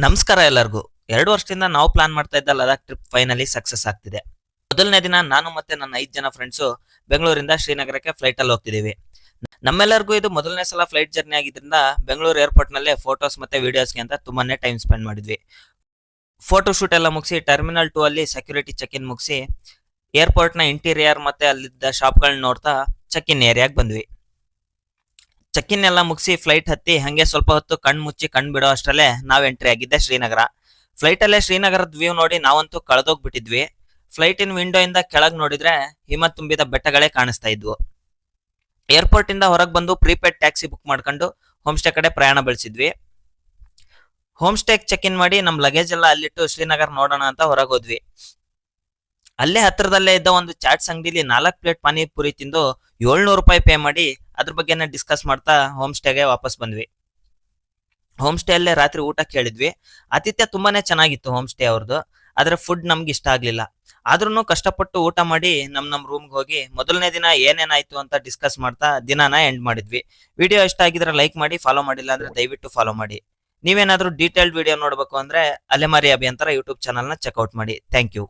ನಮಸ್ಕಾರ ಎಲ್ಲರಿಗೂ. 2 ವರ್ಷದಿಂದ ನಾವು ಪ್ಲಾನ್ ಮಾಡ್ತಾ ಇದ್ದ ಲದಾಖ್ ಟ್ರಿಪ್ ಫೈನಲಿ ಸಕ್ಸಸ್ ಆಗ್ತಿದೆ. ಮೊದಲನೇ ದಿನ ನಾನು ಮತ್ತೆ ನನ್ನ 5 ಜನ ಫ್ರೆಂಡ್ಸು ಬೆಂಗಳೂರಿಂದ ಶ್ರೀನಗರಕ್ಕೆ ಫ್ಲೈಟ್ ಅಲ್ಲಿ ಹೋಗ್ತಿದೀವಿ. ನಮ್ಮೆಲ್ಲರಿಗೂ ಇದು ಮೊದಲನೇ ಸಲ ಫ್ಲೈಟ್ ಜರ್ನಿ ಆಗಿದ್ರಿಂದ ಬೆಂಗಳೂರು ಏರ್ಪೋರ್ಟ್ ನಲ್ಲೇ ಫೋಟೋಸ್ ಮತ್ತೆ ವಿಡಿಯೋಸ್ಗೆ ಅಂತ ತುಂಬಾನೇ ಟೈಮ್ ಸ್ಪೆಂಡ್ ಮಾಡಿದ್ವಿ. ಫೋಟೋ ಶೂಟ್ ಎಲ್ಲ ಮುಗಿಸಿ ಟರ್ಮಿನಲ್ 2 ಅಲ್ಲಿ ಸೆಕ್ಯೂರಿಟಿ ಚೆಕ್ ಇನ್ ಮುಗಿಸಿ ಏರ್ಪೋರ್ಟ್ ನ ಇಂಟೀರಿಯರ್ ಮತ್ತೆ ಅಲ್ಲಿದ್ದ ಶಾಪ್ಗಳನ್ನ ನೋಡ್ತಾ ಚೆಕ್ ಇನ್ ಏರಿಯಾಗ್ ಬಂದ್ವಿ. ಚೆಕ್ ಇನ್ ಎಲ್ಲ ಮುಗಿಸಿ ಫ್ಲೈಟ್ ಹತ್ತಿ ಹಂಗೆ ಸ್ವಲ್ಪ ಹೊತ್ತು ಕಣ್ ಮುಚ್ಚಿ ಕಣ್ ಬಿಡೋ ಅಷ್ಟರಲ್ಲೇ ನಾವ್ ಎಂಟ್ರಿ ಆಗಿದ್ದೆ ಶ್ರೀನಗರ. ಫ್ಲೈಟ್ ಅಲ್ಲೇ ಶ್ರೀನಗರದ ವ್ಯೂ ನೋಡಿ ನಾವಂತೂ ಕಳೆದೋಗ್ಬಿಟ್ಟಿದ್ವಿ. ಫ್ಲೈಟ್ ಇನ್ ವಿಂಡೋ ಇಂದ ಕೆಳಗ್ ನೋಡಿದ್ರೆ ಹಿಮ ತುಂಬಿದ ಬೆಟ್ಟಗಳೇ ಕಾಣಿಸ್ತಾ ಇದ್ವು. ಏರ್ಪೋರ್ಟ್ ಇಂದ ಹೊರಗೆ ಬಂದು ಪ್ರೀಪೇಡ್ ಟ್ಯಾಕ್ಸಿ ಬುಕ್ ಮಾಡ್ಕೊಂಡು ಹೋಮ್ ಸ್ಟೇ ಕಡೆ ಪ್ರಯಾಣ ಬೆಳೆಸಿದ್ವಿ. ಹೋಮ್ ಸ್ಟೇ ಚೆಕ್ ಇನ್ ಮಾಡಿ ನಮ್ ಲಗೇಜ್ ಎಲ್ಲ ಅಲ್ಲಿಟ್ಟು ಶ್ರೀನಗರ್ ನೋಡೋಣ ಅಂತ ಹೊರಗೆ ಹೋದ್ವಿ. ಅಲ್ಲೇ ಹತ್ರದಲ್ಲೇ ಇದ್ದ ಒಂದು ಚಾಟ್ಸ್ ಅಂಗಡಿಲಿ 4 ಪ್ಲೇಟ್ ಪಾನಿಪುರಿ ತಿಂದು 700 ರೂಪಾಯಿ ಪೇ ಮಾಡಿ ಅದ್ರ ಬಗ್ಗೆನೇ ಡಿಸ್ಕಸ್ ಮಾಡ್ತಾ ಹೋಮ್ ಸ್ಟೇಗೆ ವಾಪಸ್ ಬಂದ್ವಿ. ಹೋಮ್ ಸ್ಟೇ ಅಲ್ಲೇ ರಾತ್ರಿ ಊಟ ಕೇಳಿದ್ವಿ. ಆತಿಥ್ಯ ತುಂಬಾನೇ ಚೆನ್ನಾಗಿತ್ತು ಹೋಮ್ ಸ್ಟೇ ಅವ್ರದ್ದು. ಆದ್ರೆ ಫುಡ್ ನಮ್ಗೆ ಇಷ್ಟ ಆಗ್ಲಿಲ್ಲ. ಆದ್ರೂ ಕಷ್ಟಪಟ್ಟು ಊಟ ಮಾಡಿ ನಮ್ ರೂಮ್ಗೆ ಹೋಗಿ ಮೊದಲನೇ ದಿನ ಏನೇನಾಯ್ತು ಅಂತ ಡಿಸ್ಕಸ್ ಮಾಡ್ತಾ ದಿನಾನ ಎಂಡ್ ಮಾಡಿದ್ವಿ. ವಿಡಿಯೋ ಇಷ್ಟ ಆಗಿದ್ರೆ ಲೈಕ್ ಮಾಡಿ, ಫಾಲೋ ಮಾಡಿಲ್ಲ ಅಂದ್ರೆ ದಯವಿಟ್ಟು ಫಾಲೋ ಮಾಡಿ. ನೀವೇನಾದ್ರೂ ಡೀಟೇಲ್ಡ್ ವಿಡಿಯೋ ನೋಡ್ಬೇಕು ಅಂದ್ರೆ ಅಲೆಮಾರಿ ಅಭಿ ಅಂತರ ಯೂಟ್ಯೂಬ್ ಚಾನಲ್ ನ ಚೆಕ್ಔಟ್ ಮಾಡಿ. Thank you.